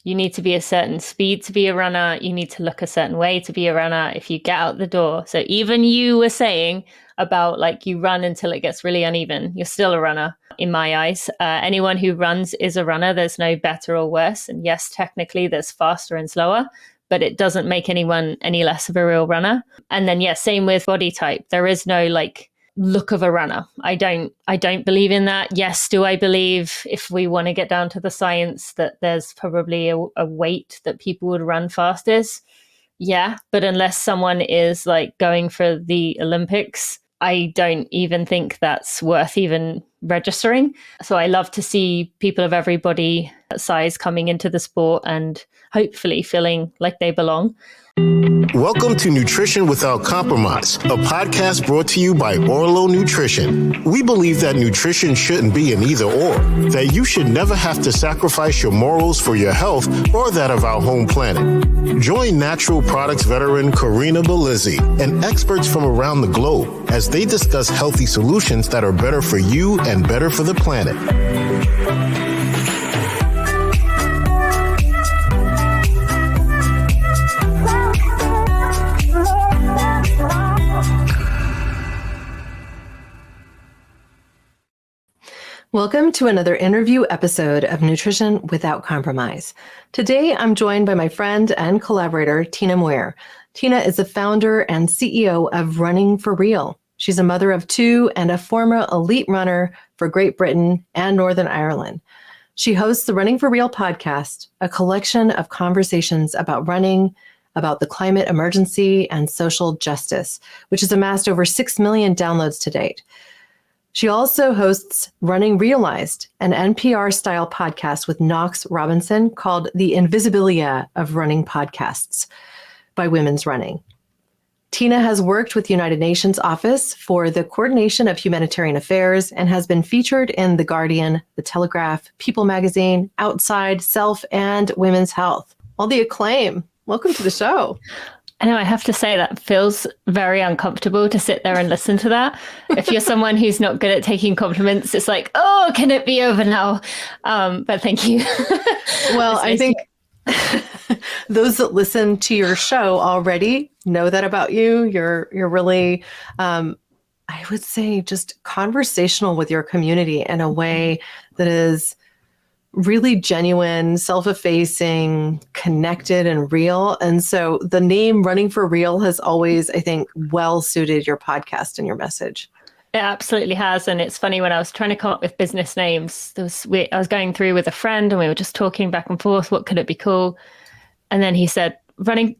You need to be a certain speed to be a runner. You need to look a certain way to be a runner if you get out the door. So even you were saying about like you run until it gets really uneven, you're still a runner in my eyes. Anyone who runs is a runner. There's no better or worse. And yes, technically there's faster and slower, but it doesn't make anyone any less of a real runner. And then, yeah, same with body type. There is no like look of a runner. I don't believe in that. Yes, do I believe if we want to get down to the science that there's probably a weight that people would run fastest? Yeah, but unless someone is like going for the Olympics, I don't even think that's worth even registering. So I love to see people of every body size coming into the sport and hopefully feeling like they belong. Welcome to Nutrition Without Compromise, a podcast brought to you by Orlo Nutrition. We believe that nutrition shouldn't be an either or, that you should never have to sacrifice your morals for your health or that of our home planet. Join natural products veteran Corinna Bellizi and experts from around the globe as they discuss healthy solutions that are better for you and better for the planet. Welcome to another interview episode of Nutrition Without Compromise. Today, I'm joined by my friend and collaborator, Tina Muir. Tina is the founder and CEO of Running for Real. She's a mother of two and a former elite runner for Great Britain and Northern Ireland. She hosts the Running for Real podcast, a collection of conversations about running, about the climate emergency and social justice, which has amassed over 6 million downloads to date. She also hosts Running Realized, an NPR-style podcast with Knox Robinson called The Invisibilia of Running Podcasts by Women's Running. Tina has worked with the United Nations Office for the Coordination of Humanitarian Affairs and has been featured in The Guardian, The Telegraph, People Magazine, Outside, Self, and Women's Health. All the acclaim. Welcome to the show. I know, I have to say that feels very uncomfortable to sit there and listen to that. If you're someone who's not good at taking compliments, it's like, oh, can it be over now? But thank you. Well, I think those that listen to your show already know that about you. You're really, I would say, just conversational with your community in a way that is really genuine, self-effacing, connected, and real. And so the name Running for Real has always, I think, well suited your podcast and your message. It absolutely has. And it's funny, when I was trying to come up with business names, I was going through with a friend and we were just talking back and forth, what could it be called? And then he said, Running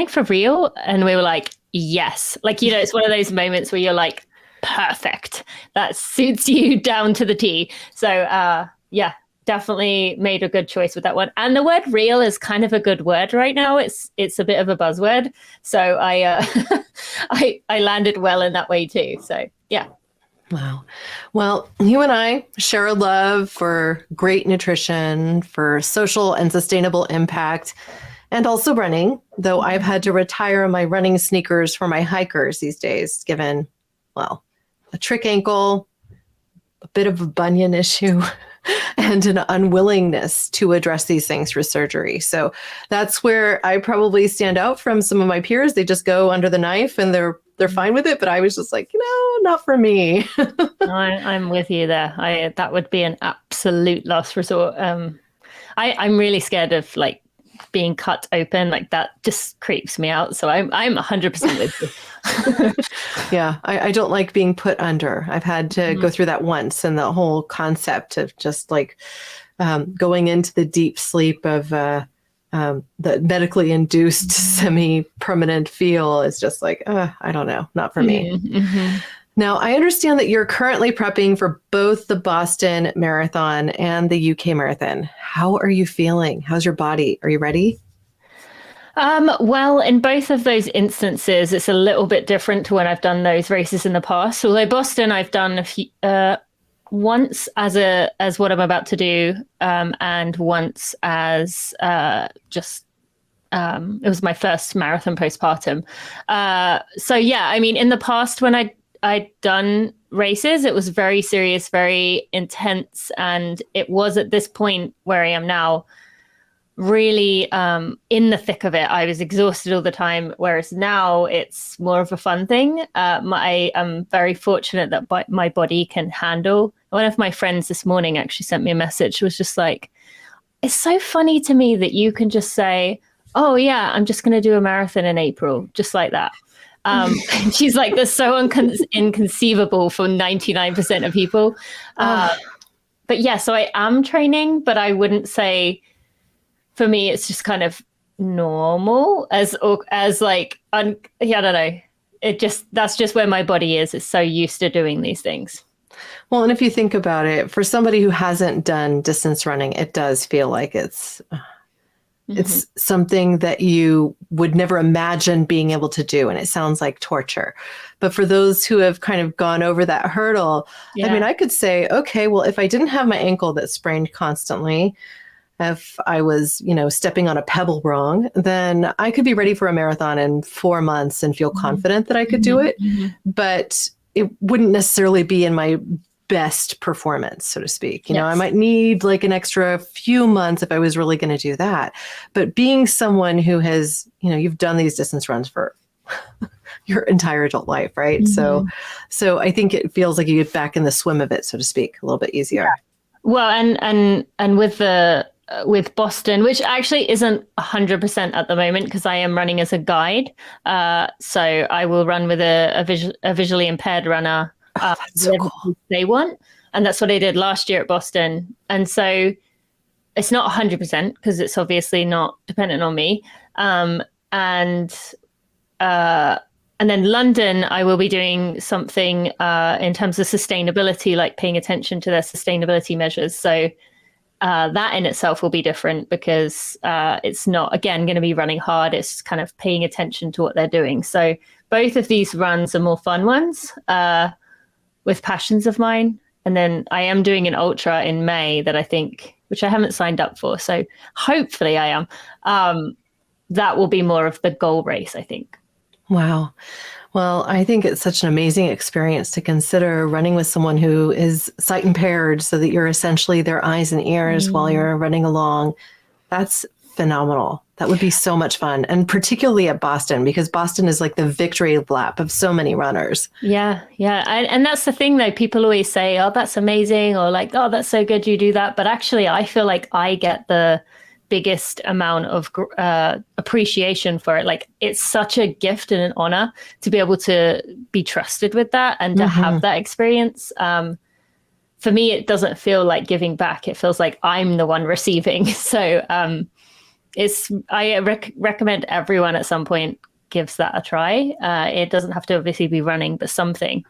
for Real? And we were like, yes. Like, it's one of those moments where you're like, perfect. That suits you down to the T. So yeah. Definitely made a good choice with that one. And the word real is kind of a good word right now. It's a bit of a buzzword. So I I landed well in that way too. So yeah. Wow. Well, you and I share a love for great nutrition, for social and sustainable impact, and also running, though I've had to retire my running sneakers for my hikers these days, given, well, a trick ankle, a bit of a bunion issue, and an unwillingness to address these things through surgery. So that's where I probably stand out from some of my peers. They just go under the knife and they're fine with it. But I was just like, not for me. I'm with you there. That would be an absolute last resort. I'm really scared of like being cut open. Like that just creeps me out. So I'm 100% with you. Yeah, I don't like being put under. I've had to go through that once, and the whole concept of just like going into the deep sleep of the medically induced semi-permanent feel is just like, I don't know, not for me. Mm-hmm. Now, I understand that you're currently prepping for both the Boston Marathon and the UK Marathon. How are you feeling? How's your body? Are you ready? Well, in both of those instances, it's a little bit different to when I've done those races in the past. Although Boston, I've done a few, once as what I'm about to do, and once as just it was my first marathon postpartum. So yeah, I mean, in the past when I'd done races, it was very serious, very intense, and it was at this point where I am now really in the thick of it. I was exhausted all the time, whereas now it's more of a fun thing. I'm very fortunate that my body can handle. One of my friends this morning actually sent me a message, was just like, it's so funny to me that you can just say, oh yeah, I'm just going to do a marathon in April, just like that. She's like, that's so inconceivable for 99% of people. But yeah, so I am training, but I wouldn't say, for me, it's just kind of normal as like, I don't know. That's just where my body is. It's so used to doing these things. Well, and if you think about it, for somebody who hasn't done distance running, it does feel like it's something that you would never imagine being able to do. And it sounds like torture. But for those who have kind of gone over that hurdle, I mean, I could say, okay, well, if I didn't have my ankle that sprained constantly, if I was, stepping on a pebble wrong, then I could be ready for a marathon in 4 months and feel confident that I could do it. But it wouldn't necessarily be in my best performance, so to speak. I might need like an extra few months if I was really going to do that. But being someone who has, you've done these distance runs for your entire adult life, right? So I think it feels like you get back in the swim of it, so to speak, a little bit easier. Yeah. Well, and with Boston, which actually isn't 100% at the moment because I am running as a guide. So I will run with a visually impaired runner. That's so cool. They want, and that's what I did last year at Boston. And so it's not 100% because it's obviously not dependent on me. And then London, I will be doing something in terms of sustainability, like paying attention to their sustainability measures. So that in itself will be different because it's not, again, going to be running hard. It's kind of paying attention to what they're doing. So both of these runs are more fun ones with passions of mine. And then I am doing an ultra in May that I think, which I haven't signed up for. So hopefully I am. That will be more of the goal race, I think. Wow. Well, I think it's such an amazing experience to consider running with someone who is sight impaired so that you're essentially their eyes and ears while you're running along. That's phenomenal. That would be so much fun. And particularly at Boston, because Boston is like the victory lap of so many runners. Yeah. And that's the thing, though. People always say, oh, that's amazing, or like, oh, that's so good you do that. But actually, I feel like I get the biggest amount of appreciation for it. Like, it's such a gift and an honor to be able to be trusted with that and to have that experience. For me, it doesn't feel like giving back. It feels like I'm the one receiving. So I recommend everyone at some point gives that a try. It doesn't have to obviously be running, but something.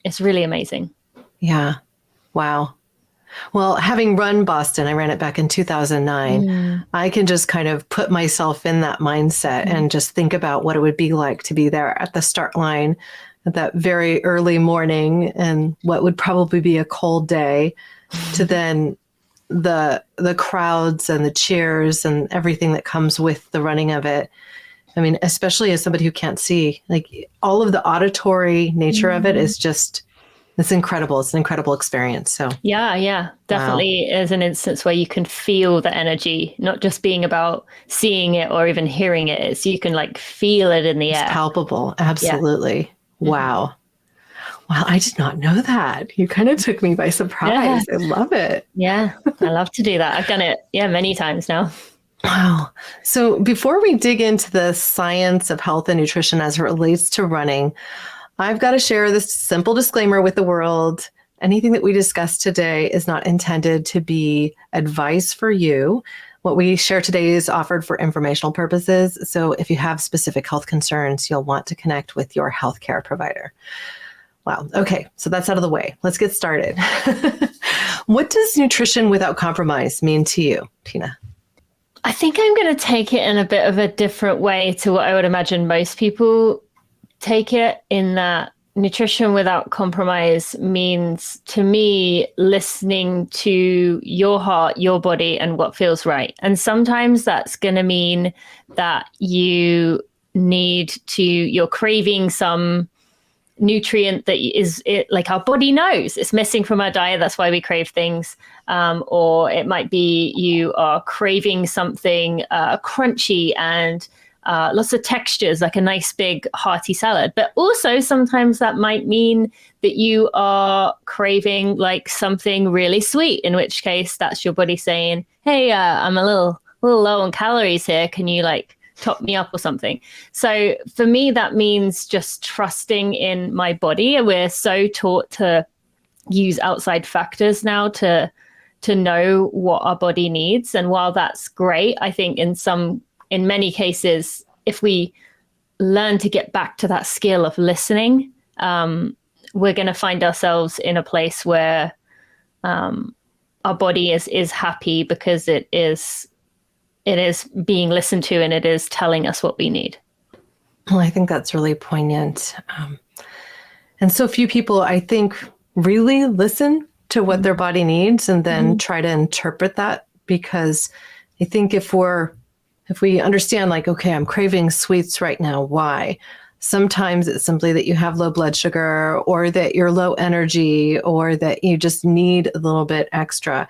It's really amazing. Yeah. Wow. Well, having run Boston, I ran it back in 2009. I can just kind of put myself in that mindset and just think about what it would be like to be there at the start line at that very early morning and what would probably be a cold day to then the crowds and the cheers and everything that comes with the running of it. I mean, especially as somebody who can't see, like all of the auditory nature of it is just, it's incredible. It's an incredible experience. So yeah, definitely is an instance where you can feel the energy, not just being about seeing it or even hearing it. It's you can like feel it in the air. It's palpable. Absolutely. Yeah. Wow. Wow, I did not know that. You kind of took me by surprise. Yeah. I love it. Yeah, I love to do that. I've done it, many times now. Wow. So before we dig into the science of health and nutrition as it relates to running, I've got to share this simple disclaimer with the world. Anything that we discuss today is not intended to be advice for you. What we share today is offered for informational purposes. So if you have specific health concerns, you'll want to connect with your healthcare provider. Wow. Okay. So that's out of the way. Let's get started. What does nutrition without compromise mean to you, Tina? I think I'm going to take it in a bit of a different way to what I would imagine most people take it, in that nutrition without compromise means, to me, listening to your heart, your body, and what feels right. And sometimes that's going to mean that you're craving some nutrient that is it, like our body knows it's missing from our diet. That's why we crave things. Or it might be you are craving something crunchy and lots of textures, like a nice big hearty salad. But also sometimes that might mean that you are craving like something really sweet, in which case that's your body saying, hey, I'm a little low on calories here. Can you like top me up or something? So for me, that means just trusting in my body. We're so taught to use outside factors now to know what our body needs. And while that's great, I think in many cases, if we learn to get back to that skill of listening, we're going to find ourselves in a place where our body is happy because it is being listened to and it is telling us what we need. Well, I think that's really poignant. And so few people, I think, really listen to what their body needs and then try to interpret that, because I think if we understand, like, okay, I'm craving sweets right now, why? Sometimes it's simply that you have low blood sugar, or that you're low energy, or that you just need a little bit extra.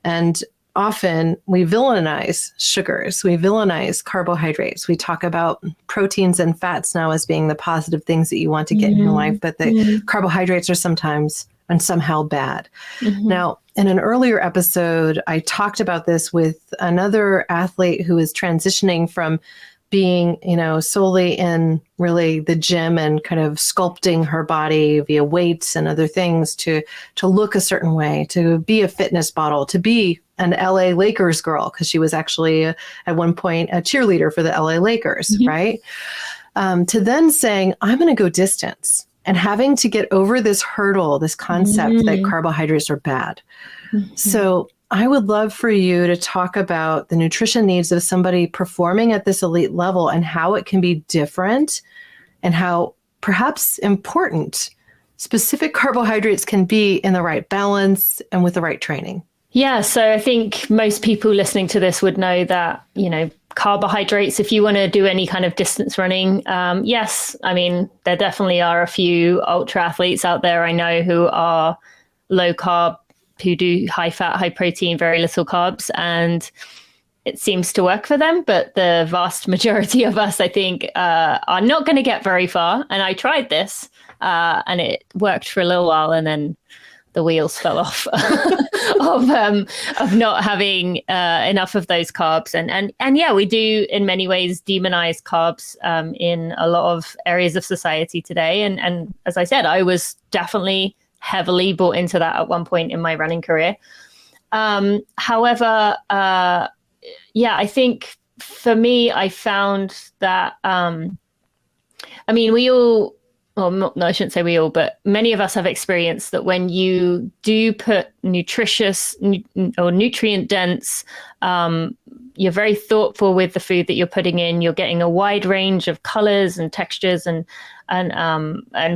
And often we villainize sugars, we villainize carbohydrates. We talk about proteins and fats now as being the positive things that you want to get in your life, but the carbohydrates are sometimes and somehow bad. Now, in an earlier episode, I talked about this with another athlete who is transitioning from being, solely in really the gym and kind of sculpting her body via weights and other things to look a certain way, to be a fitness model, to be an LA Lakers girl, because she was actually at one point a cheerleader for the LA Lakers, right? To then saying, I'm going to go distance, and having to get over this hurdle, this concept that carbohydrates are bad. So I would love for you to talk about the nutrition needs of somebody performing at this elite level and how it can be different, and how perhaps important specific carbohydrates can be in the right balance and with the right training. Yeah, so I think most people listening to this would know that, carbohydrates, if you want to do any kind of distance running, yes, I mean, there definitely are a few ultra athletes out there I know who are low carb, who do high fat, high protein, very little carbs, and it seems to work for them. But the vast majority of us, I think, are not going to get very far. And I tried this and it worked for a little while, and then the wheels fell off of not having enough of those carbs. And yeah, we do in many ways demonize carbs in a lot of areas of society today. And as I said, I was definitely heavily bought into that at one point in my running career. However, I think for me, I found that, we all, well, no, I shouldn't say we all, but many of us have experienced that when you do put nutritious or nutrient dense, you're very thoughtful with the food that you're putting in. You're getting a wide range of colors and textures and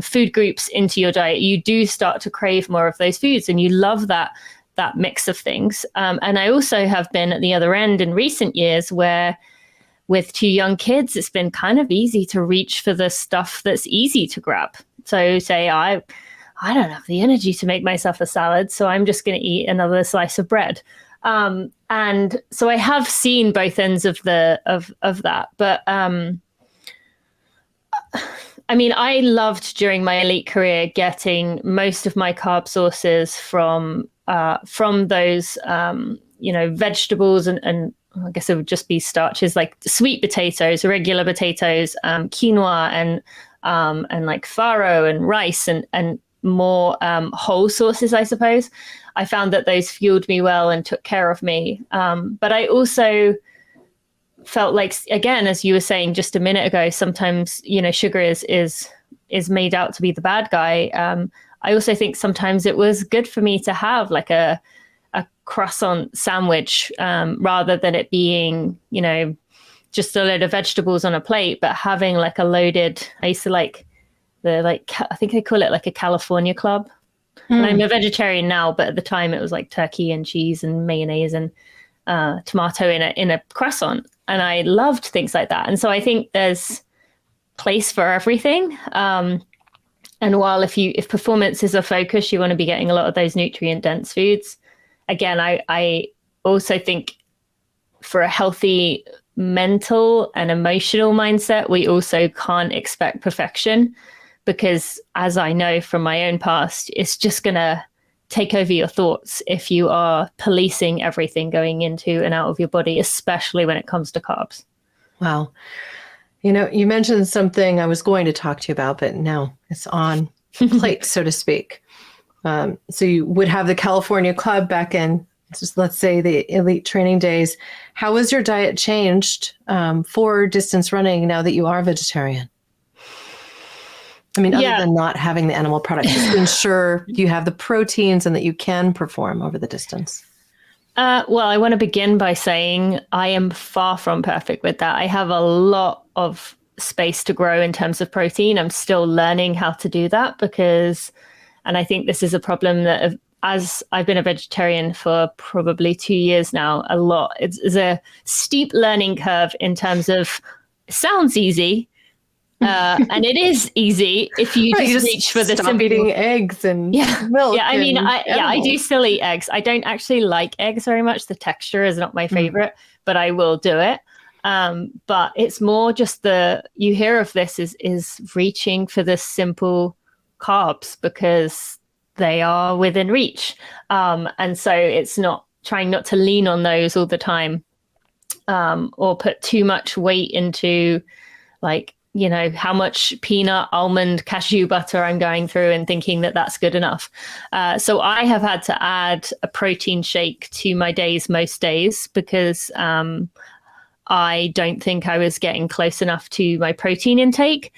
food groups into your diet. You do start to crave more of those foods, and you love that mix of things. And I also have been at the other end in recent years where, with two young kids, it's been kind of easy to reach for the stuff that's easy to grab. So say I don't have the energy to make myself a salad, so I'm just going to eat another slice of bread. And so I have seen both ends of that. But I loved during my elite career getting most of my carb sources from those vegetables and I guess it would just be starches like sweet potatoes, regular potatoes, quinoa, and like farro and rice and more whole sources, I suppose. I found that those fueled me well and took care of me. But I also felt like, again, as you were saying just a minute ago, sometimes, sugar is made out to be the bad guy. I also think sometimes it was good for me to have like a croissant sandwich rather than it being, just a load of vegetables on a plate, but having like a loaded, I used to like I think they call it like a California club. And I'm a vegetarian now, but at the time it was like turkey and cheese and mayonnaise and tomato in a croissant. And I loved things like that. And so I think there's place for everything. And while if performance is a focus, you want to be getting a lot of those nutrient dense foods. Again, I also think for a healthy mental and emotional mindset, we also can't expect perfection, because as I know from my own past, it's just going to take over your thoughts if you are policing everything going into and out of your body, especially when it comes to carbs. Wow. You mentioned something I was going to talk to you about, but now it's on the plate, so to speak. So you would have the California Club back in, just let's say, the elite training days. How has your diet changed for distance running now that you are vegetarian? I mean, other than not having the animal products, just to ensure you have the proteins and that you can perform over the distance. Well, I want to begin by saying I am far from perfect with that. I have a lot of space to grow in terms of protein. I'm still learning how to do that and I think this is a problem that as I've been a vegetarian for probably 2 years now, it's a steep learning curve in terms of, it sounds easy, and it is easy if you just reach for the stop eating eggs and milk. Yeah, I mean, I do still eat eggs. I don't actually like eggs very much. The texture is not my favorite, but I will do it. But it's more just you hear of this is reaching for the simple carbs because they are within reach. And so it's trying not to lean on those all the time, or put too much weight into how much peanut, almond, cashew butter I'm going through and thinking that that's good enough. So I have had to add a protein shake to my days most days because I don't think I was getting close enough to my protein intake.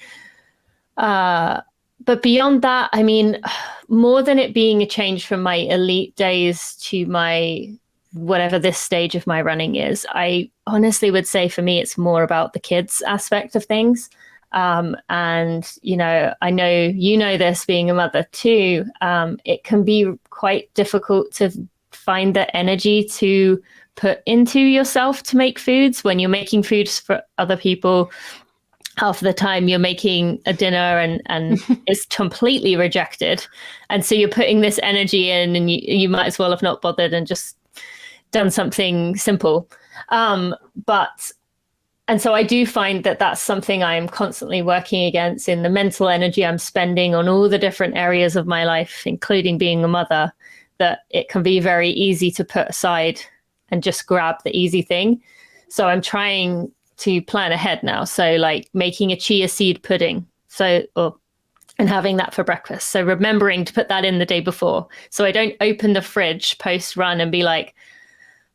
But beyond that, I mean, more than it being a change from my elite days to my whatever this stage of my running is, I honestly would say for me, it's more about the kids aspect of things. And, I know this being a mother too, it can be quite difficult to find the energy to put into yourself to make foods when you're making foods for other people. Half of the time you're making a dinner and it's completely rejected. And so you're putting this energy in and you might as well have not bothered and just done something simple. And so I do find that that's something I'm constantly working against in the mental energy I'm spending on all the different areas of my life, including being a mother, that it can be very easy to put aside and just grab the easy thing. So I'm trying to plan ahead now. So like making a chia seed pudding. And having that for breakfast. So remembering to put that in the day before. So I don't open the fridge post run and be like,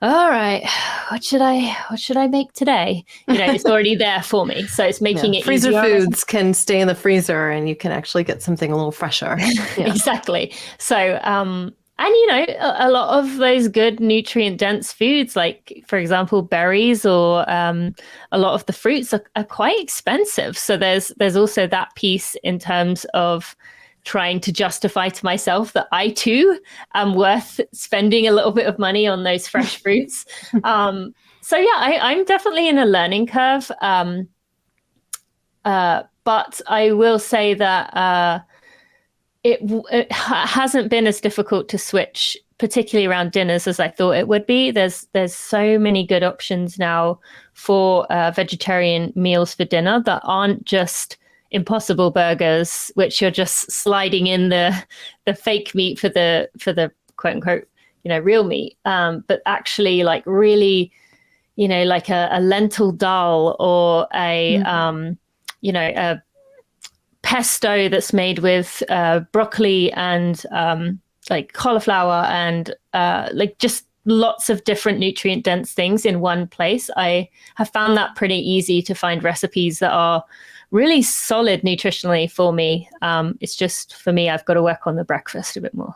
all right, what should I make today? It's already there for me. So it's making it freezer easier. Foods can stay in the freezer and you can actually get something a little fresher. Yeah. Exactly. So, a lot of those good nutrient dense foods, like for example, berries or a lot of the fruits are quite expensive. So there's also that piece in terms of trying to justify to myself that I too am worth spending a little bit of money on those fresh fruits. I'm definitely in a learning curve. But I will say that it hasn't been as difficult to switch, particularly around dinners, as I thought it would be. There's so many good options now for vegetarian meals for dinner that aren't just Impossible burgers, which you're just sliding in the fake meat for the quote unquote real meat, but actually like really like a lentil dal or a pesto that's made with broccoli and like cauliflower and like just lots of different nutrient dense things in one place. I have found that pretty easy to find recipes that are really solid nutritionally for me. It's just for me, I've got to work on the breakfast a bit more.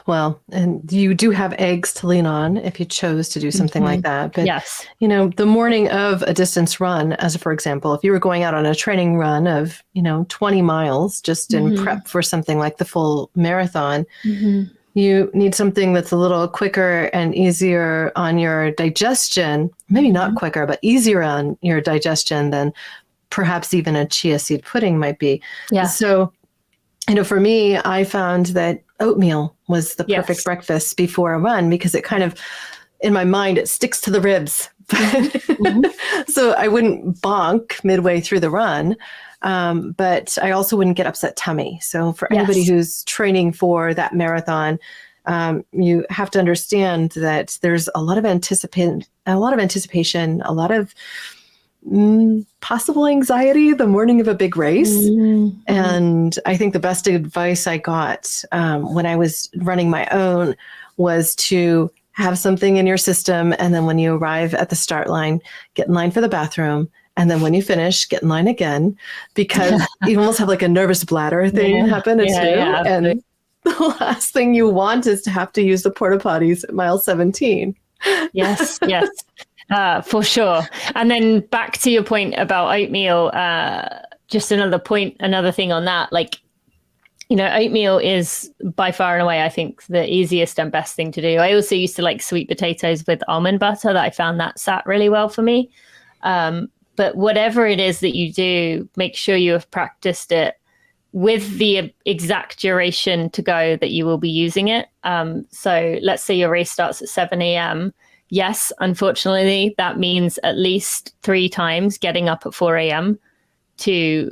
Well, and you do have eggs to lean on if you chose to do something like that. But, yes, the morning of a distance run, as for example, if you were going out on a training run of, 20 miles just in prep for something like the full marathon, you need something that's a little quicker and easier on your digestion, maybe not quicker, but easier on your digestion than perhaps even a chia seed pudding might be. Yeah. So, for me, I found that oatmeal was the perfect Yes. breakfast before a run because it kind of, in my mind, it sticks to the ribs. So I wouldn't bonk midway through the run, but I also wouldn't get upset tummy. So for anybody who's training for that marathon, you have to understand that there's a lot of anticipation, a lot of possible anxiety the morning of a big race. Mm-hmm. And I think the best advice I got when I was running my own was to have something in your system. And then when you arrive at the start line, get in line for the bathroom. And then when you finish, get in line again, because you almost have like a nervous bladder thing happen too. And the last thing you want is to have to use the porta potties at mile 17. Yes. For sure. And then back to your point about oatmeal, just another thing on that, like, oatmeal is by far and away, I think, the easiest and best thing to do. I also used to like sweet potatoes with almond butter. That I found that sat really well for me. But whatever it is that you do, make sure you have practiced it with the exact duration to go that you will be using it. So let's say your race starts at 7 a.m. Yes, unfortunately, that means at least 3 times getting up at 4 a.m. to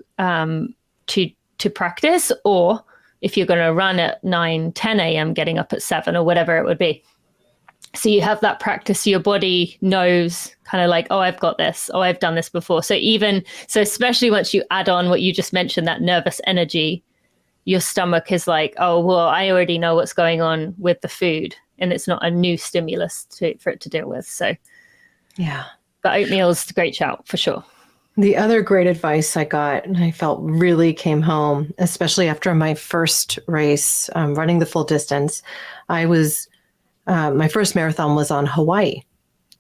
practice, or if you're going to run at 9, 10 a.m., getting up at 7 or whatever it would be. So you have that practice. So your body knows kind of like, oh, I've got this. Oh, I've done this before. So especially once you add on what you just mentioned, that nervous energy, your stomach is like, oh, well, I already know what's going on with the food. And it's not a new stimulus for it to deal with. So, yeah. But oatmeal's a great shout for sure. The other great advice I got, and I felt really came home, especially after my first race, running the full distance. My first marathon was on Hawaii,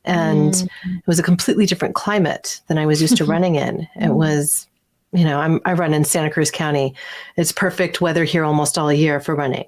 and it was a completely different climate than I was used to running in. It was, I run in Santa Cruz County. It's perfect weather here almost all year for running.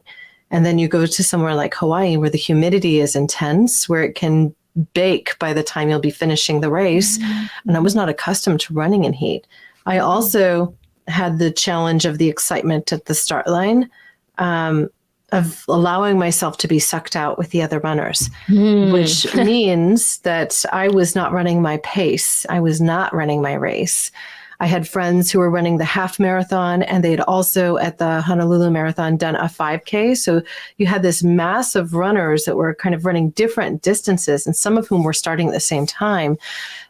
And then you go to somewhere like Hawaii where the humidity is intense, where it can bake by the time you'll be finishing the race. And I was not accustomed to running in heat. I also had the challenge of the excitement at the start line, of allowing myself to be sucked out with the other runners, which means that I was not running my pace. I was not running my race. I had friends who were running the half marathon, and they'd also at the Honolulu Marathon done a 5K. So you had this mass of runners that were kind of running different distances, and some of whom were starting at the same time.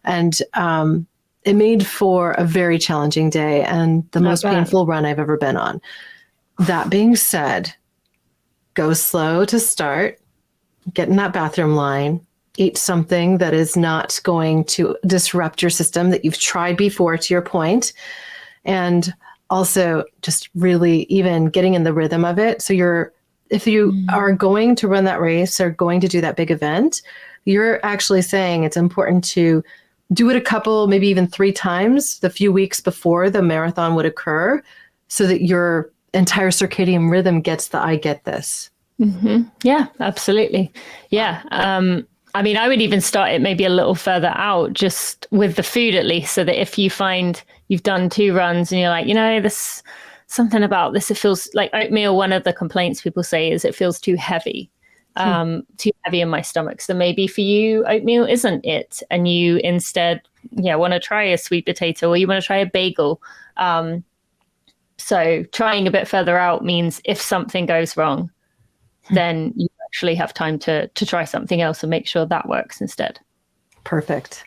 And it made for a very challenging day and the most painful run I've ever been on. That being said, go slow to start, get in that bathroom line, eat something that is not going to disrupt your system that you've tried before, to your point. And also just really even getting in the rhythm of it. So if you are going to run that race or going to do that big event, you're actually saying it's important to do it a couple, maybe even 3 times the few weeks before the marathon would occur, so that your entire circadian rhythm gets the I get this. Mm-hmm. Yeah, absolutely. Yeah. I mean, I would even start it maybe a little further out, just with the food at least, so that if you find you've done 2 runs and you're like, this something about this, it feels like oatmeal. One of the complaints people say is it feels too heavy, too heavy in my stomach. So maybe for you, oatmeal isn't it. And you instead, want to try a sweet potato, or you want to try a bagel. So trying a bit further out means if something goes wrong, then you actually have time to try something else and make sure that works instead. Perfect.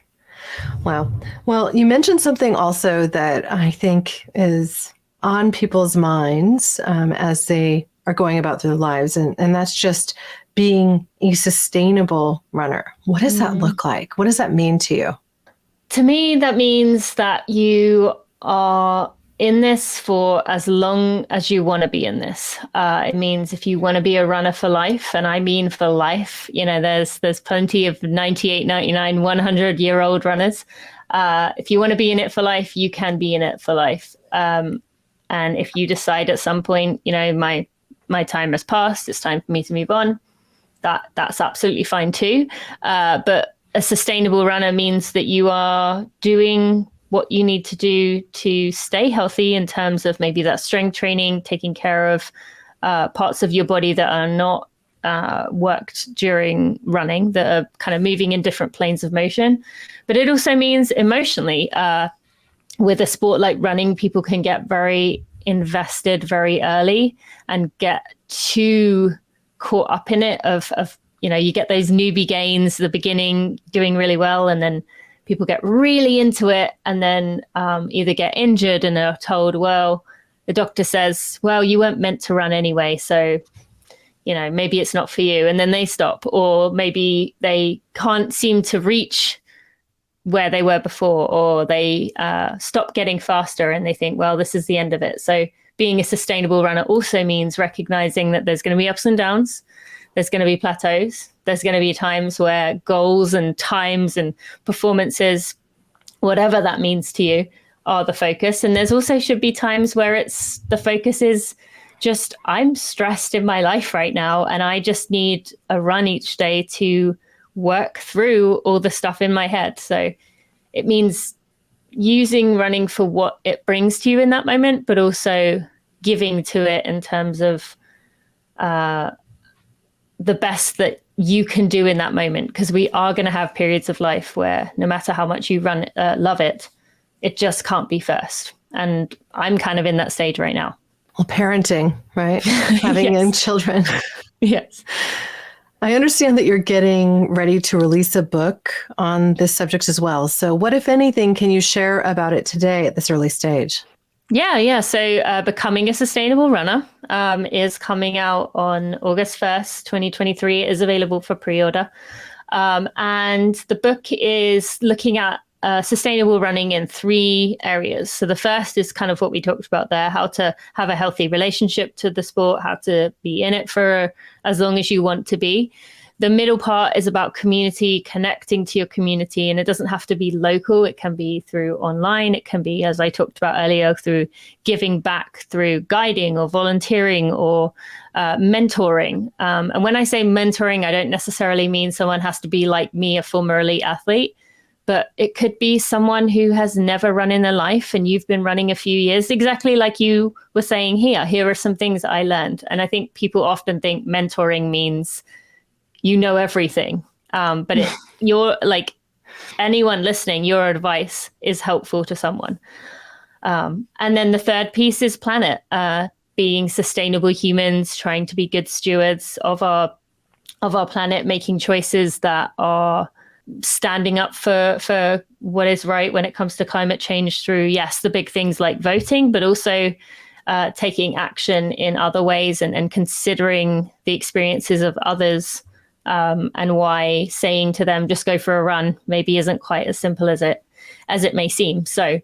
Wow. Well, you mentioned something also that I think is on people's minds as they are going about their lives, and that's just being a sustainable runner. What does that look like? What does that mean to you? To me, that means that you are in this for as long as you want to be in this. It means if you want to be a runner for life, and I mean for life, there's plenty of 98, 99, 100-year-old runners. If you want to be in it for life, you can be in it for life. And if you decide at some point, my time has passed, it's time for me to move on, that's absolutely fine too. But a sustainable runner means that you are doing what you need to do to stay healthy in terms of maybe that strength training, taking care of parts of your body that are not worked during running, that are kind of moving in different planes of motion. But it also means emotionally, with a sport like running, people can get very invested very early and get too caught up in it of you get those newbie gains, the beginning doing really well, and then people get really into it and then either get injured and are told, well, the doctor says, well, you weren't meant to run anyway, so maybe it's not for you, and then they stop, or maybe they can't seem to reach where they were before, or they stop getting faster and they think, well, this is the end of it. So being a sustainable runner also means recognizing that there's going to be ups and downs, there's going to be plateaus, there's going to be times where goals and times and performances, whatever that means to you, are the focus. And there's also should be times where the focus is just, I'm stressed in my life right now and I just need a run each day to work through all the stuff in my head. So it means using running for what it brings to you in that moment, but also giving to it in terms of the best that you can do in that moment. Because we are going to have periods of life where no matter how much you love it, it just can't be first. And I'm kind of in that stage right now. Well, parenting, right? Having young children. Yes. I understand that you're getting ready to release a book on this subject as well. So what, if anything, can you share about it today at this early stage? Yeah. So Becoming a Sustainable Runner is coming out on August 1st, 2023. It is available for pre-order. And the book is looking at sustainable running in 3 areas. So the first is kind of what we talked about there, how to have a healthy relationship to the sport, how to be in it for as long as you want to be. The middle part is about community, connecting to your community, and it doesn't have to be local. It can be through online. It can be, as I talked about earlier, through giving back, through guiding or volunteering or mentoring. And when I say mentoring, I don't necessarily mean someone has to be like me, a former elite athlete. But it could be someone who has never run in their life and you've been running a few years, exactly like you were saying here. Here are some things I learned. And I think people often think mentoring means you know everything. But you're like anyone listening, your advice is helpful to someone. And then the third piece is planet, being sustainable humans, trying to be good stewards of our planet, making choices that are standing up for what is right when it comes to climate change through, yes, the big things like voting, but also taking action in other ways and considering the experiences of others, and why saying to them, just go for a run, maybe isn't quite as simple as it may seem. So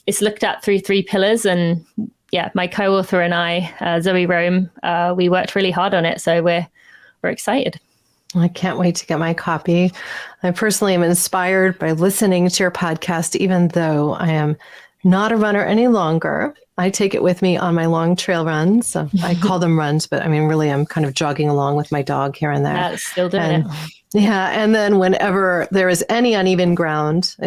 it's looked at through 3 pillars. And yeah, my co-author and I, Zoe Rome, we worked really hard on it. So we're excited. I can't wait to get my copy. I personally am inspired by listening to your podcast, even though I am not a runner any longer. I take it with me on my long trail runs. So I call them runs, but I mean, really, I'm kind of jogging along with my dog here and there. Still doing it. Yeah. And then whenever there is any uneven ground,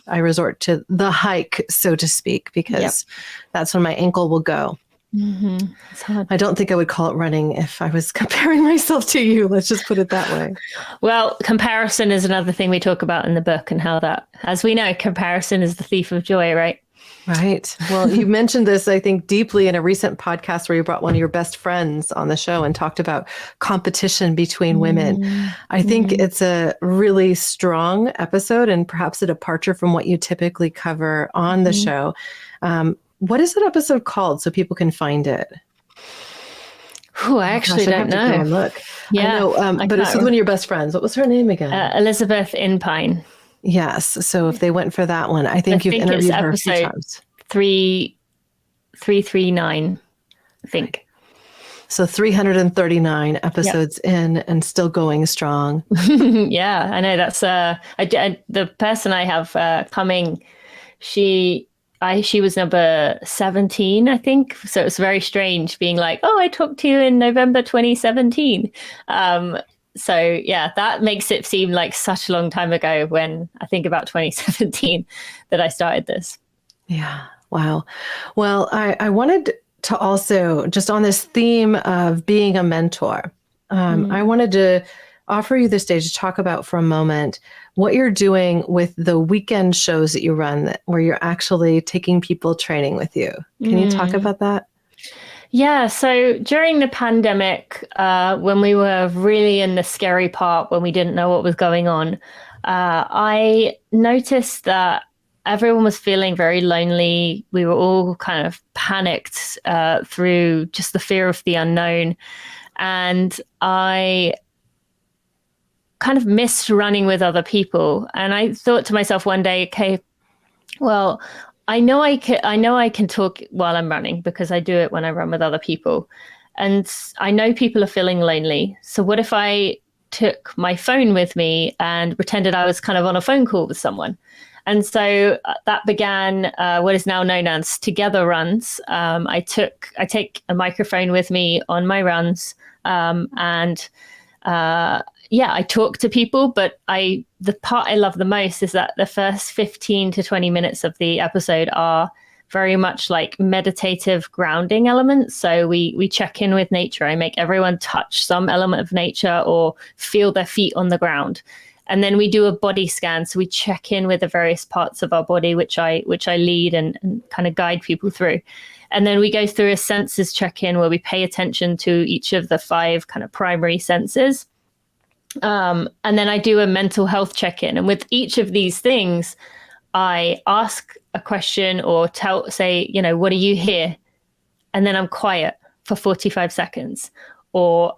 I resort to the hike, so to speak, because that's when my ankle will go. Mm-hmm. It's hard. I don't think I would call it running if I was comparing myself to you. Let's just put it that way. Well, comparison is another thing we talk about in the book, and how that, as we know, comparison is the thief of joy, right? Right. Well, you mentioned this, I think, deeply in a recent podcast where you brought one of your best friends on the show and talked about competition between women. I think it's a really strong episode and perhaps a departure from what you typically cover on the show. What is that episode called so people can find it? Oh, I actually don't know. Look. Yeah, I know, but it's with one of your best friends. What was her name again? Elizabeth Inpine. Yes. So if they went for that one, I think you've interviewed her a few times. 339, I think. So 339 episodes in and still going strong. Yeah, I know. That's the person I have coming. She was number 17, I think. So it's very strange being like, oh, I talked to you in November 2017. So yeah, that makes it seem like such a long time ago when I think about 2017 that I started this. Yeah. Wow. Well, I wanted to also, just on this theme of being a mentor, I wanted to offer you the stage to talk about for a moment what you're doing with the weekend shows that you run, where you're actually taking people training with you. Can you talk about that? Yeah, so during the pandemic, when we were really in the scary part, when we didn't know what was going on, I noticed that everyone was feeling very lonely. We were all kind of panicked through just the fear of the unknown. And I kind of missed running with other people. And I thought to myself one day, okay, well, I know I can talk while I'm running because I do it when I run with other people. And I know people are feeling lonely. So what if I took my phone with me and pretended I was kind of on a phone call with someone? And so that began what is now known as Together Runs. I take a microphone with me on my runs, and I talk to people, but the part I love the most is that the first 15 to 20 minutes of the episode are very much like meditative grounding elements. So we check in with nature. I make everyone touch some element of nature or feel their feet on the ground. And then we do a body scan. So we check in with the various parts of our body, which I lead and kind of guide people through. And then we go through a senses check-in where we pay attention to each of the 5 kind of primary senses. And then I do a mental health check-in. And with each of these things, I ask a question or say, what do you hear? And then I'm quiet for 45 seconds. Or,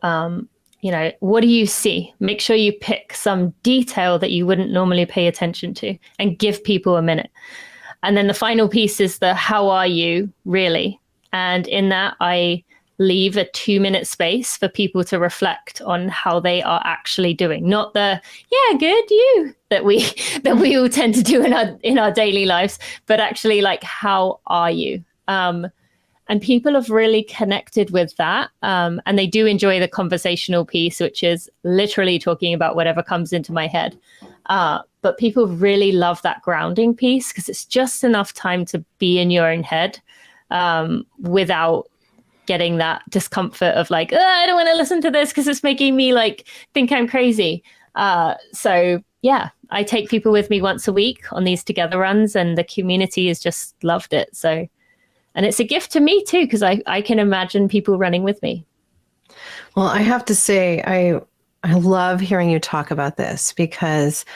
what do you see? Make sure you pick some detail that you wouldn't normally pay attention to and give people a minute. And then the final piece is the how are you really? And in that, I leave a 2-minute space for people to reflect on how they are actually doing. Not the, yeah, good, you, that we all tend to do in our daily lives, but actually like, how are you? And people have really connected with that. And they do enjoy the conversational piece, which is literally talking about whatever comes into my head. But people really love that grounding piece because it's just enough time to be in your own head without getting that discomfort of like, I don't want to listen to this because it's making me like think I'm crazy. So yeah, I take people with me once a week on these Together Runs, and the community has just loved it. So, and it's a gift to me too, because I can imagine people running with me. Well, I have to say, I love hearing you talk about this because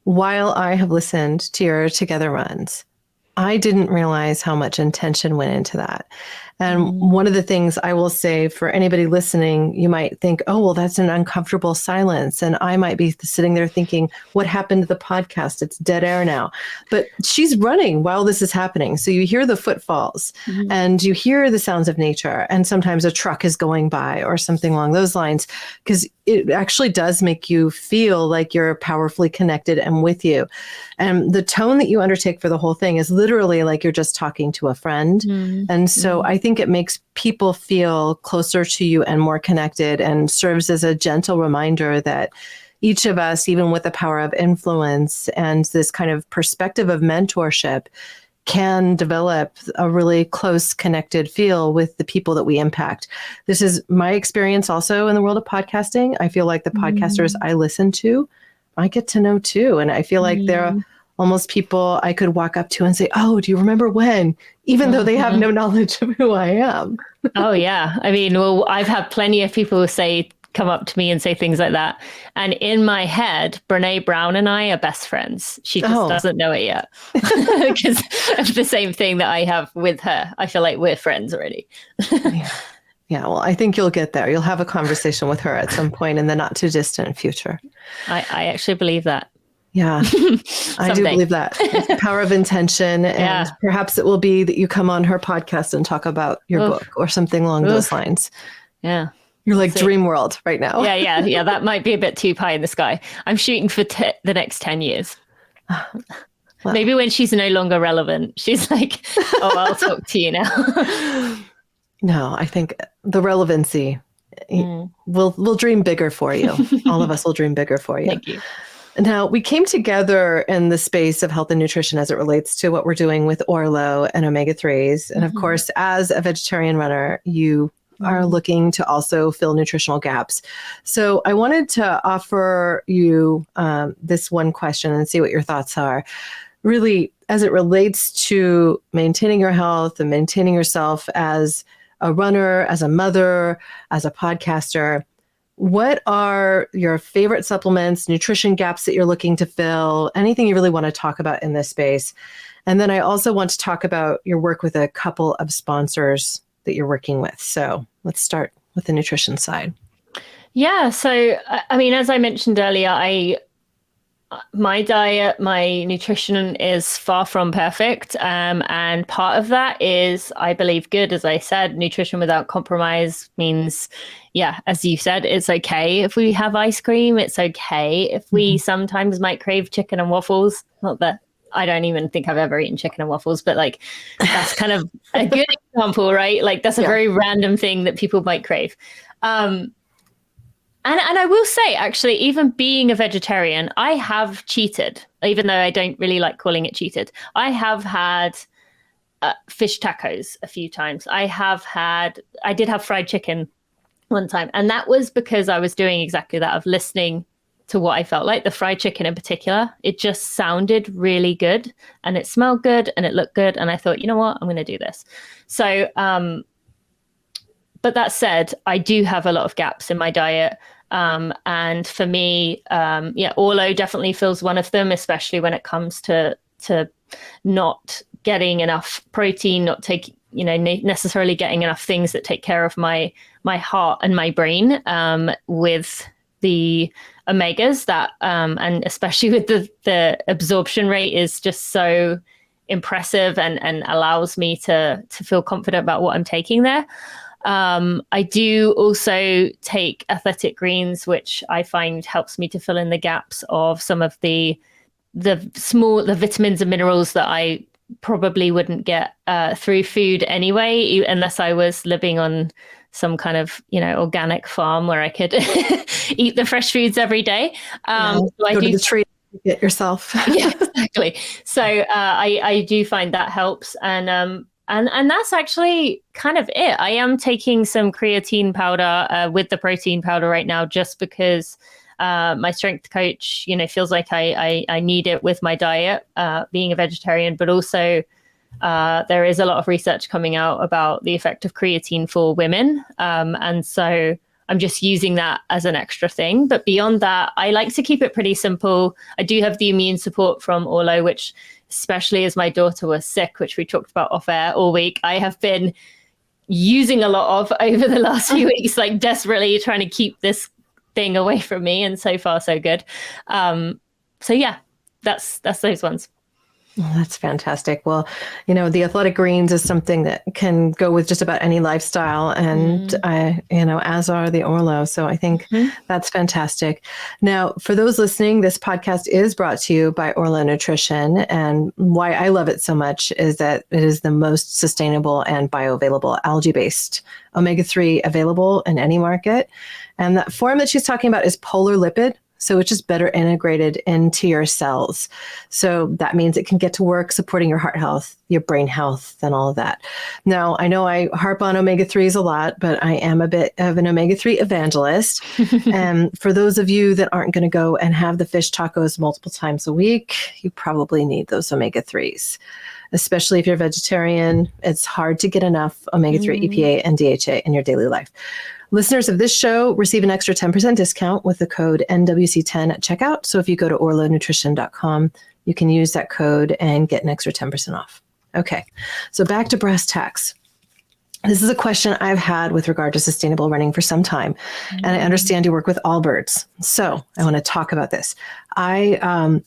while I have listened to your Together Runs, I didn't realize how much intention went into that. And one of the things I will say for anybody listening, you might think, oh, well, that's an uncomfortable silence. And I might be sitting there thinking, what happened to the podcast? It's dead air now. But she's running while this is happening. So you hear the footfalls and you hear the sounds of nature. And sometimes a truck is going by or something along those lines, because it actually does make you feel like you're powerfully connected and with you. And the tone that you undertake for the whole thing is literally like you're just talking to a friend. And so I think it makes people feel closer to you and more connected, and serves as a gentle reminder that each of us, even with the power of influence and this kind of perspective of mentorship, can develop a really close connected feel with the people that we impact. This is my experience also in the world of podcasting. I feel like the podcasters I listen to, I get to know too. And I feel like they're almost people I could walk up to and say, oh, do you remember when? Even though they have no knowledge of who I am. Oh, yeah. I mean, well, I've had plenty of people come up to me and say things like that. And in my head, Brene Brown and I are best friends. She just doesn't know it yet because of the same thing that I have with her. I feel like we're friends already. Yeah, well, I think you'll get there. You'll have a conversation with her at some point in the not too distant future. I actually believe that. Yeah, I do believe that. It's the power of intention. And perhaps it will be that you come on her podcast and talk about your book or something along those lines. Yeah. You're like dream world right now. Yeah. That might be a bit too pie in the sky. I'm shooting for the next 10 years. Well, maybe when she's no longer relevant, she's like, oh, I'll talk to you now. No, I think the relevancy Mm. We'll dream bigger for you. All of us will dream bigger for you. Thank you. Now, we came together in the space of health and nutrition as it relates to what we're doing with Orlo and omega-3s. And of course, as a vegetarian runner, you are looking to also fill nutritional gaps. So I wanted to offer you this one question and see what your thoughts are. Really, as it relates to maintaining your health and maintaining yourself as a runner, as a mother, as a podcaster, what are your favorite supplements, nutrition gaps that you're looking to fill, anything you really want to talk about in this space? And then I also want to talk about your work with a couple of sponsors that you're working with. So let's start with the nutrition side. Yeah. So, I mean, as I mentioned earlier, my diet, my nutrition is far from perfect. And part of that is, I believe, good. As I said, nutrition without compromise means, yeah, as you said, it's okay if we have ice cream. It's okay if we sometimes might crave chicken and waffles. Not that I don't even think I've ever eaten chicken and waffles, but like that's kind of a good example, right? Like that's a very random thing that people might crave. And I will say, actually, even being a vegetarian, I have cheated, even though I don't really like calling it cheated. I have had fish tacos a few times. I did have fried chicken one time. And that was because I was doing exactly that, of listening to what I felt like. The fried chicken in particular, it just sounded really good and it smelled good and it looked good. And I thought, you know what, I'm going to do this. So, but that said, I do have a lot of gaps in my diet. And for me, Orlo definitely fills one of them, especially when it comes to not getting enough protein, not taking, necessarily getting enough things that take care of my heart and my brain, with the omegas that, and especially with the absorption rate is just so impressive and allows me to feel confident about what I'm taking there. I do also take athletic greens, which I find helps me to fill in the gaps of some of the vitamins and minerals that I probably wouldn't get through food anyway, unless I was living on some kind of, organic farm where I could eat the fresh foods every day. So go to the tree to get yourself. Yeah, exactly. So I do find that helps. And that's actually kind of it. I am taking some creatine powder with the protein powder right now, just because my strength coach, feels like I need it with my diet, being a vegetarian, but also there is a lot of research coming out about the effect of creatine for women. And so I'm just using that as an extra thing. But beyond that, I like to keep it pretty simple. I do have the immune support from Orlo, which, especially as my daughter was sick, which we talked about off air all week, I have been using a lot of over the last few weeks, like desperately trying to keep this thing away from me. And so far, so good. So yeah, that's those ones. Oh, that's fantastic. Well, the athletic greens is something that can go with just about any lifestyle, and as are the Orlo. So I think that's fantastic. Now, for those listening, this podcast is brought to you by Orlo Nutrition, and why I love it so much is that it is the most sustainable and bioavailable algae-based omega-3 available in any market. And that form that she's talking about is polar lipid. So it's just better integrated into your cells. So that means it can get to work supporting your heart health, your brain health, and all of that. Now, I know I harp on omega-3s a lot, but I am a bit of an omega-3 evangelist. And for those of you that aren't going to go and have the fish tacos multiple times a week, you probably need those omega-3s. Especially if you're vegetarian, it's hard to get enough omega-3 EPA and DHA in your daily life. Listeners of this show receive an extra 10% discount with the code NWC10 at checkout. So if you go to orlonutrition.com, you can use that code and get an extra 10% off. Okay, so back to brass tacks. This is a question I've had with regard to sustainable running for some time. And I understand you work with Allbirds. So I want to talk about this. I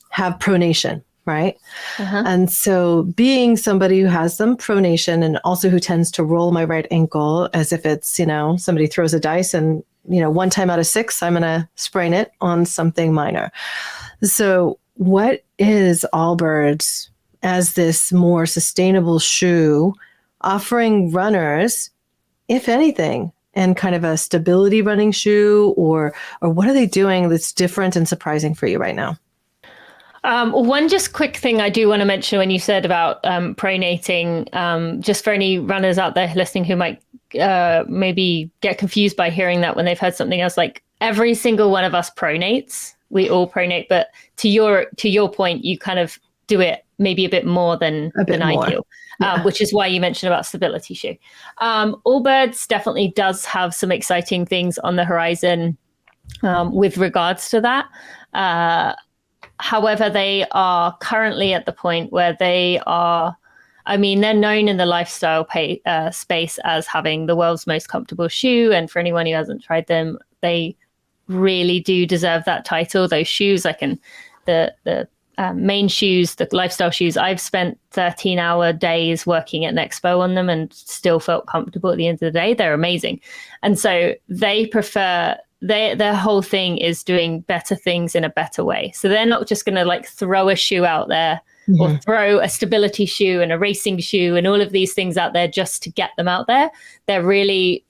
have pronation. Right. And so being somebody who has some pronation and also who tends to roll my right ankle as if it's, somebody throws a dice and, one time out of 6, I'm going to sprain it on something minor. So what is Allbirds as this more sustainable shoe offering runners, if anything, and kind of a stability running shoe, or what are they doing that's different and surprising for you right now? One just quick thing I do want to mention when you said about pronating, just for any runners out there listening who might maybe get confused by hearing that when they've heard something else, like every single one of us pronates. We all pronate, but to your point, you kind of do it maybe a bit more than I do, which is why you mentioned about stability shoe. Allbirds definitely does have some exciting things on the horizon with regards to that. However, they are currently at the point where they are, I mean, they're known in the lifestyle space as having the world's most comfortable shoe. And for anyone who hasn't tried them, they really do deserve that title. Those shoes, the main shoes, the lifestyle shoes, I've spent 13-hour days working at an expo on them and still felt comfortable at the end of the day. They're amazing. And so they prefer, their whole thing is doing better things in a better way. So they're not just going to like throw a shoe out there or throw a stability shoe and a racing shoe and all of these things out there just to get them out there. They're really,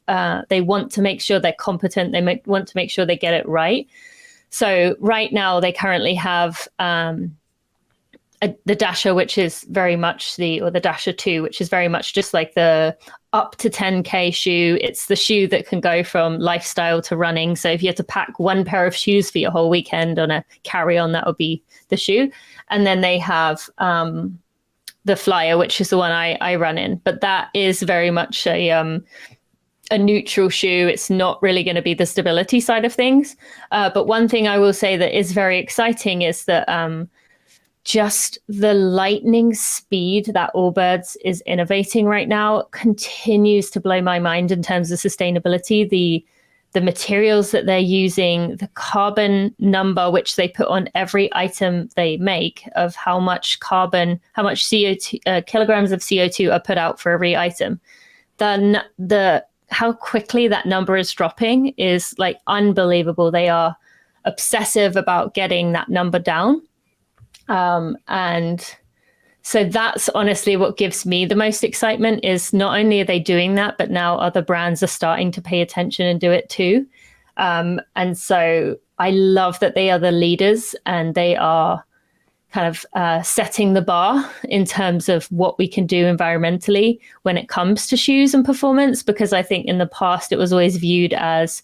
they want to make sure they're competent. They want to make sure they get it right. So right now they currently have the Dasher, which is very much the Dasher 2, which is very much just like the up to 10K shoe. It's the shoe that can go from lifestyle to running. So if you had to pack one pair of shoes for your whole weekend on a carry-on, that would be the shoe. And then they have the Flyer, which is the one I run in. But that is very much a neutral shoe. It's not really going to be the stability side of things. But one thing I will say that is very exciting is that just the lightning speed that Allbirds is innovating right now continues to blow my mind in terms of sustainability. The materials that they're using, the carbon number which they put on every item they make of how much carbon, how much CO2 kilograms of CO2 are put out for every item. The how quickly that number is dropping is like unbelievable. They are obsessive about getting that number down. And so that's honestly what gives me the most excitement is not only are they doing that, but now other brands are starting to pay attention and do it too. And so I love that they are the leaders and they are kind of setting the bar in terms of what we can do environmentally when it comes to shoes and performance, because I think in the past it was always viewed as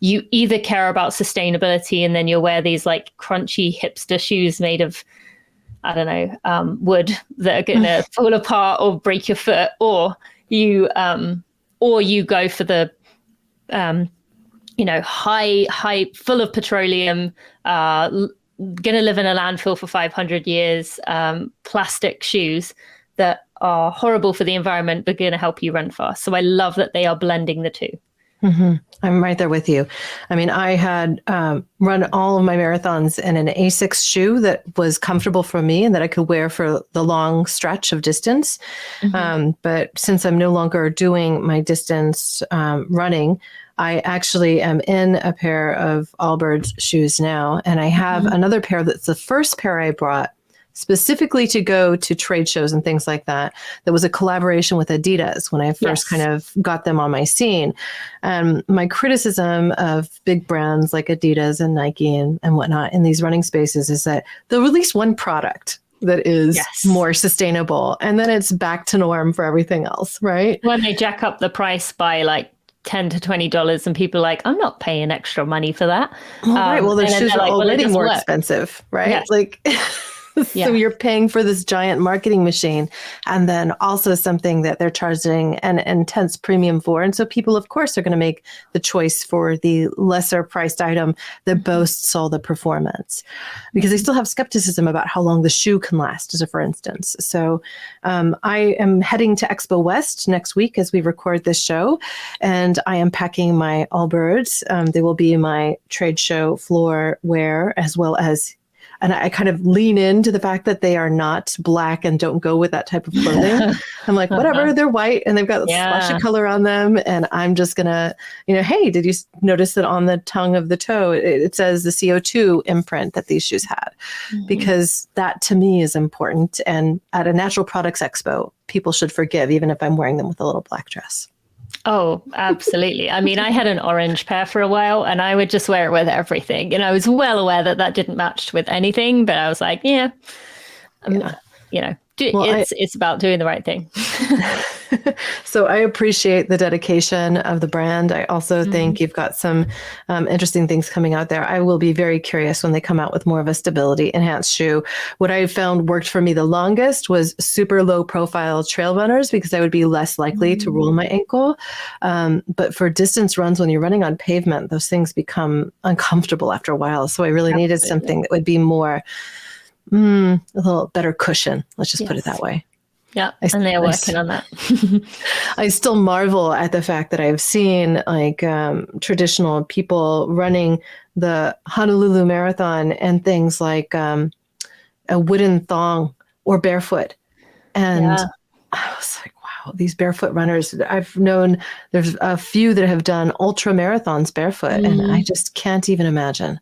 you either care about sustainability and then you'll wear these like crunchy hipster shoes made of, I don't know, wood that are going to fall apart or break your foot, or you go for the, high, full of petroleum, going to live in a landfill for 500 years, plastic shoes that are horrible for the environment, but going to help you run fast. So I love that they are blending the two. Mm-hmm. I'm right there with you. I mean, I had run all of my marathons in an Asics shoe that was comfortable for me and that I could wear for the long stretch of distance. But since I'm no longer doing my distance running, I actually am in a pair of Allbirds shoes now. And I have another pair that's the first pair I brought specifically to go to trade shows and things like that. That was a collaboration with Adidas when I first kind of got them on my scene. My criticism of big brands like Adidas and Nike and whatnot in these running spaces is that they'll release one product that is more sustainable, and then it's back to norm for everything else, right? When they jack up the price by like $10 to $20 and people are like, I'm not paying extra money for that. Well, right. Well, their shoes are already more expensive, right? Yes. Like... So you're paying for this giant marketing machine and then also something that they're charging an intense premium for. And so people, of course, are going to make the choice for the lesser priced item that boasts all the performance because they still have skepticism about how long the shoe can last, as a for instance. So I am heading to Expo West next week as we record this show, and I am packing my Allbirds. They will be my trade show floor wear as well as. And I kind of lean into the fact that they are not black and don't go with that type of clothing. I'm like, whatever, they're white and they've got a splash of color on them. And I'm just going to, hey, did you notice that on the tongue of the toe, it says the CO2 imprint that these shoes had? Because that to me is important. And at a Natural Products Expo, people should forgive, even if I'm wearing them with a little black dress. Oh, absolutely. I mean, I had an orange pair for a while and I would just wear it with everything. And I was well aware that that didn't match with anything, but I was like, yeah, Yeah. you know, Well, it's about doing the right thing. so I appreciate the dedication of the brand. I also Mhm. think you've got some interesting things coming out there. I will be very curious when they come out with more of a stability enhanced shoe. What I found worked for me the longest was super low profile trail runners because I would be less likely to roll my ankle. But for distance runs, when you're running on pavement, those things become uncomfortable after a while. So I really needed Absolutely. something that would be more, a little better cushion. Let's just put it that Yes. way. Yeah. I, And they're I, working on that. I still marvel at the fact that I've seen like traditional people running the Honolulu Marathon and things like a wooden thong or barefoot. And Yeah. I was like, wow, these barefoot runners. I've known there's a few that have done ultra marathons barefoot, and I Mm. just can't even imagine.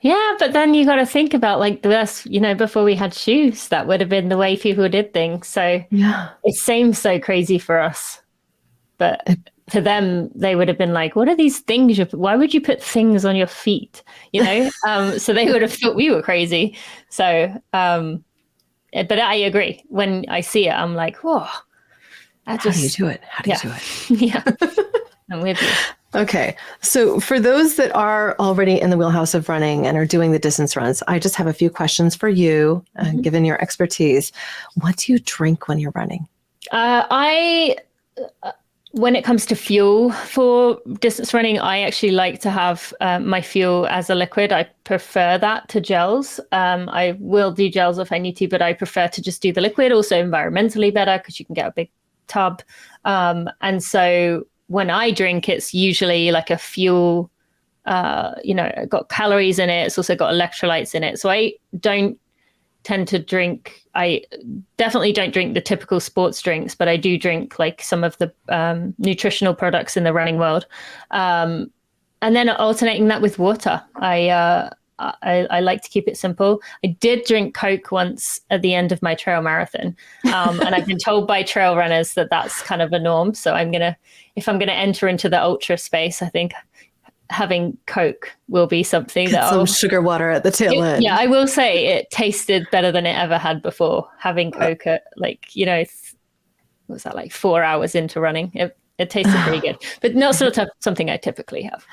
Yeah, but then you got to think about like the best, before we had shoes, that would have been the way people did things. So Yeah. it seems so crazy for us, but to them, they would have been like, "What are these things? Why would you put things on your feet?" So they would have thought we were crazy. So, but I agree. When I see it, I'm like, "Whoa, that How do you just, do it? How do you yeah, do it? yeah." I'm with you. Okay. So for those that are already in the wheelhouse of running and are doing the distance runs, I just have a few questions for you, Mhm. given your expertise. What do you drink when you're running? I When it comes to fuel for distance running, I actually like to have my fuel as a liquid. I prefer that to gels. I will do gels if I need to, but I prefer to just do the liquid. Also, environmentally better because you can get a big tub. And so when I drink, it's usually like a fuel. Got calories in it. It's also got electrolytes in it. So I don't tend to drink. I definitely don't drink the typical sports drinks, but I do drink like some of the nutritional products in the running world, and then alternating that with water. I like to keep it simple. I did drink Coke once at the end of my trail marathon, and I've been told by trail runners that that's kind of a norm. So if I'm gonna enter into the ultra space, I think having Coke will be something Get that some sugar water at the tail yeah, end. I will say it tasted better than it ever had before. Having Coke at what was that, like 4 hours into running? It tasted pretty good, but not sort of something I typically have.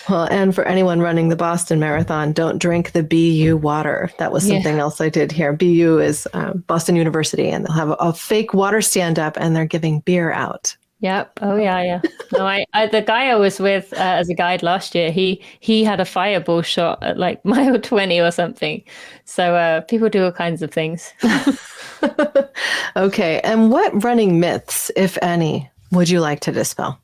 Well, and for anyone running the Boston Marathon, don't drink the BU water. That was Yeah. something else I did here. BU is Boston University, and they'll have a fake water stand up, and they're giving beer out. Yep. Oh yeah, yeah. No, the guy I was with as a guide last year, he had a fireball shot at like mile 20 or something. So people do all kinds of things. Okay, and what running myths, if any, would you like to dispel?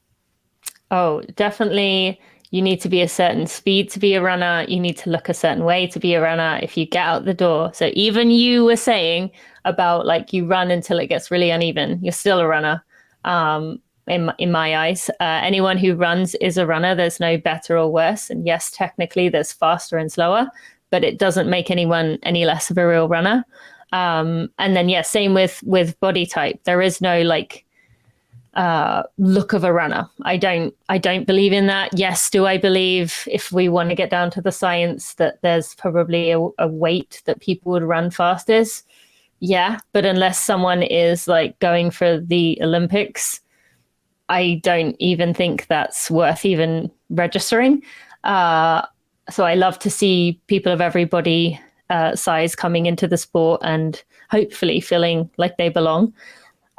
Oh, definitely. You need to be a certain speed to be a runner. You need to look a certain way to be a runner if you get out the door. So even you were saying about like you run until it gets really uneven, you're still a runner. In my eyes, anyone who runs is a runner. There's no better or worse. And yes, technically there's faster and slower, but it doesn't make anyone any less of a real runner. And then yeah, same with body type. There is no like look of a runner. I don't believe in that. Yes, do I believe if we want to get down to the science that there's probably a weight that people would run fastest? Yeah, but unless someone is like going for the Olympics, I don't even think that's worth even registering. So I love to see people of every body size coming into the sport and hopefully feeling like they belong.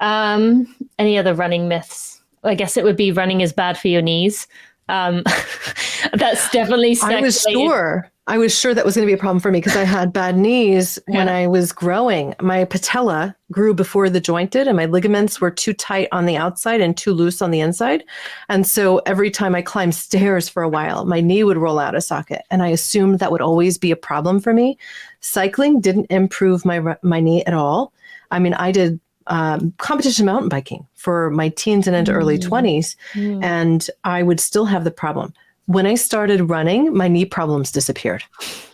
Any other running myths? I guess it would be running is bad for your knees. That's definitely I was speculated. sure. I was sure that was going to be a problem for me because I had bad knees when Yeah. I was growing. My patella grew before the joint did, and my ligaments were too tight on the outside and too loose on the inside. And so every time I climbed stairs for a while, my knee would roll out of socket. And I assumed that would always be a problem for me. Cycling didn't improve my knee at all. I mean, I did competition mountain biking for my teens and into early 20s, Mm. and I would still have the problem. when I started running, my knee problems disappeared.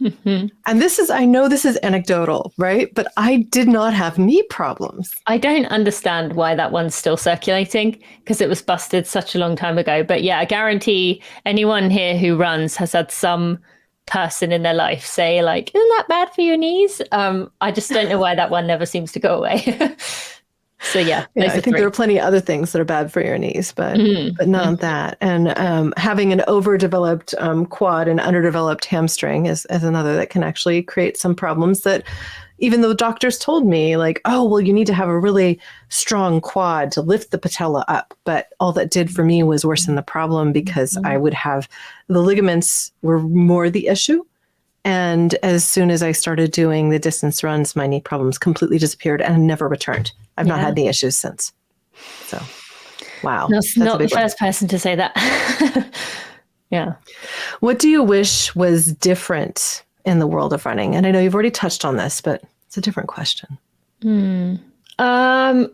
Mm-hmm. And I know this is anecdotal, right? But I did not have knee problems. I don't understand why that one's still circulating because it was busted such a long time ago. But yeah, I guarantee anyone here who runs has had some person in their life say like, isn't that bad for your knees? I just don't know why that one never seems to go away. So yeah, I think there are plenty of other things that are bad for your knees, but not that. And having an overdeveloped quad and underdeveloped hamstring is another that can actually create some problems that even though doctors told me like, oh, well, you need to have a really strong quad to lift the patella up. But all that did for me was worsen the problem because I would have the ligaments were more the issue. And as soon as I started doing the distance runs, my knee problems completely disappeared and never returned. I've not had any issues since. So, wow. That's not the first person to say that. Yeah. What do you wish was different in the world of running? And I know you've already touched on this, but it's a different question. I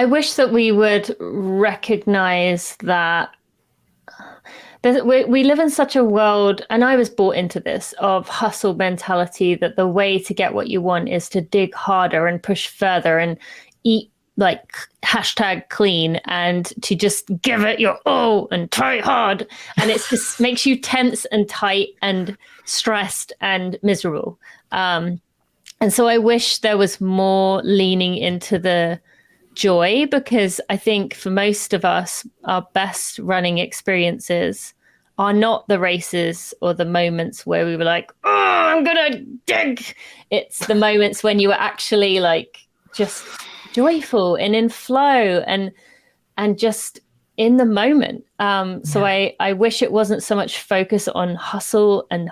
wish that we would recognize that we live in such a world, and I was brought into this, of hustle mentality, that the way to get what you want is to dig harder and push further and eat like #clean and to just give it your all and try hard. And it just makes you tense and tight and stressed and miserable. And so I wish there was more leaning into the joy, because I think for most of us, our best running experiences are not the races or the moments where we were like, oh, I'm gonna dig. It's the moments when you were actually like just joyful and in flow and just in the moment. So I wish it wasn't so much focus on hustle and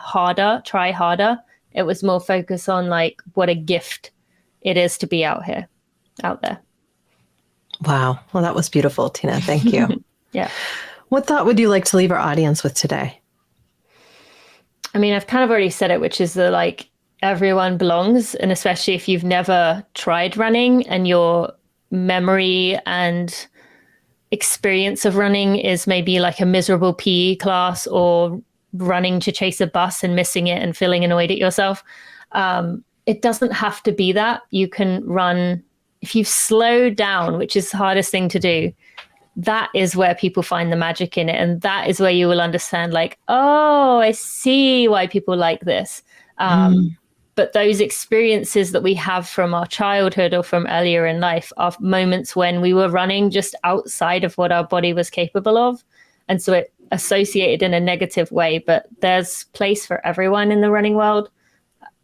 try harder. It was more focus on like what a gift it is to be out there. Wow. Well, that was beautiful, Tina. Thank you. Yeah. What thought would you like to leave our audience with today? I mean, I've kind of already said it, which is that like everyone belongs. And especially if you've never tried running and your memory and experience of running is maybe like a miserable PE class or running to chase a bus and missing it and feeling annoyed at yourself. It doesn't have to be that. You can run. If you slow down, which is the hardest thing to do, that is where people find the magic in it. And that is where you will understand like, oh, I see why people like this. But those experiences that we have from our childhood or from earlier in life are moments when we were running just outside of what our body was capable of. And so it associated in a negative way, but there's place for everyone in the running world.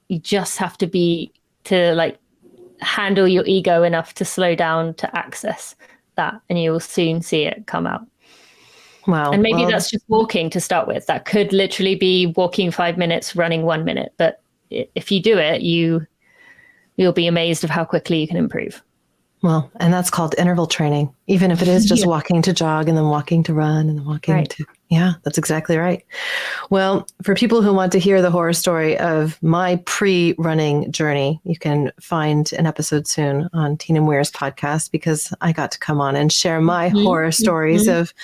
You just have to handle your ego enough to slow down to access that, and you will soon see it come out. Wow. And maybe that's just walking to start with. That could literally be walking 5 minutes, running 1 minute. But if you do it, you'll be amazed of how quickly you can improve. Well, and that's called interval training, even if it is just walking to jog and then walking to run and then walking to, that's exactly right. Well, for people who want to hear the horror story of my pre-running journey, you can find an episode soon on Tina Muir's podcast, because I got to come on and share my horror stories of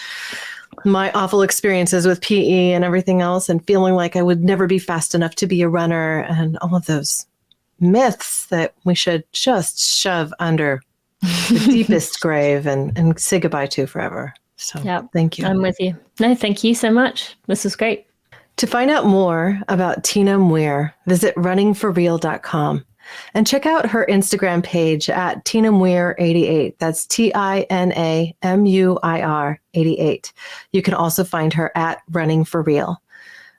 my awful experiences with PE and everything else, and feeling like I would never be fast enough to be a runner, and all of those myths that we should just shove under the deepest grave and say goodbye to forever. So thank you. I'm with you. No, thank you so much. This is great. To find out more about Tina Muir, visit runningforreal.com and check out her Instagram page at TinaMuir88. That's TinaMuir 88. You can also find her at Running for Real.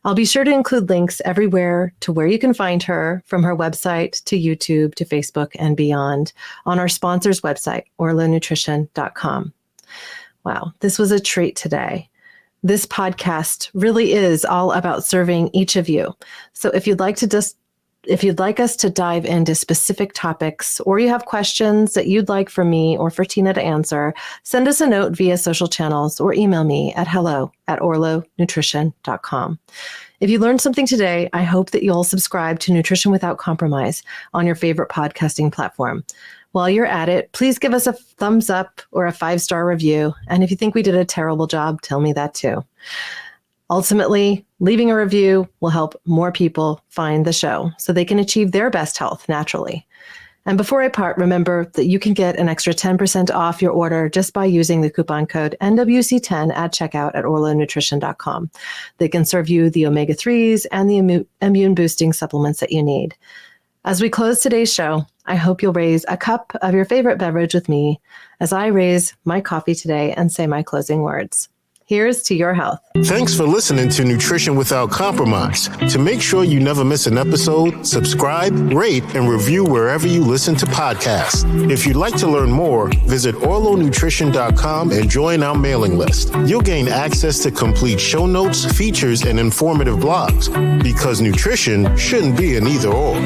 I'll be sure to include links everywhere to where you can find her, from her website to YouTube to Facebook and beyond, on our sponsor's website, orlonutrition.com. Wow, this was a treat today. This podcast really is all about serving each of you. So if you'd like us to dive into specific topics, or you have questions that you'd like for me or for Tina to answer, send us a note via social channels or email me at hello@orlonutrition.com. If you learned something today, I hope that you'll subscribe to Nutrition Without Compromise on your favorite podcasting platform. While you're at it, please give us a thumbs up or a 5-star review. And if you think we did a terrible job, tell me that too. Ultimately, leaving a review will help more people find the show so they can achieve their best health naturally. And before I part, remember that you can get an extra 10% off your order just by using the coupon code NWC10 at checkout at orlonutrition.com. They can serve you the omega-3s and the immune-boosting supplements that you need. As we close today's show, I hope you'll raise a cup of your favorite beverage with me as I raise my coffee today and say my closing words. Here's to your health. Thanks for listening to Nutrition Without Compromise. To make sure you never miss an episode, subscribe, rate, and review wherever you listen to podcasts. If you'd like to learn more, visit orlonutrition.com and join our mailing list. You'll gain access to complete show notes, features, and informative blogs, because nutrition shouldn't be an either or.